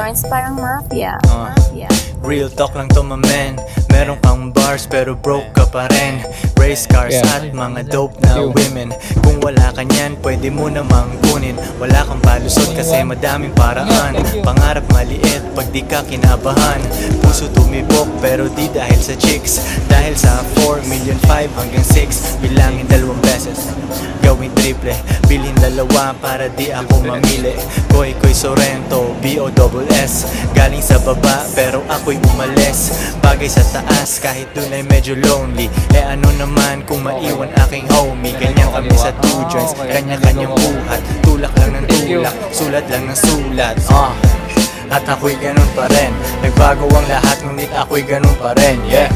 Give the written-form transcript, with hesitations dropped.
joints parang mafia. Real talk lang to, my man. Meron kang bars pero broke ka pa rin. Race cars at mga dope na women. Kung wala ka niyan, pwede mo namang kunin. Wala kang palusot kasi madaming paraan. Pangarap maliit pag di ka kinabahan. Puso tumibok pero di dahil sa chicks. Dahil sa 4,500,000 hanggang 6. Bilangin 2 beses, gawin triple. Bilhin 2 para di ako mamili. Koy Sorrento, B-O-S-S. Galing sa baba pero ako'y umalis. Bagay sa taas kahit dun ay medyo lonely. Eh ano naman kung maiwan aking homie. Ganyan kami sa 2 joints, kanya-kanyang buhat. Tulak lang ng tulak, sulat lang ng sulat. At ako'y ganun pa rin. Nagbago ang lahat ngunit ako'y ganun pa rin. Yeah.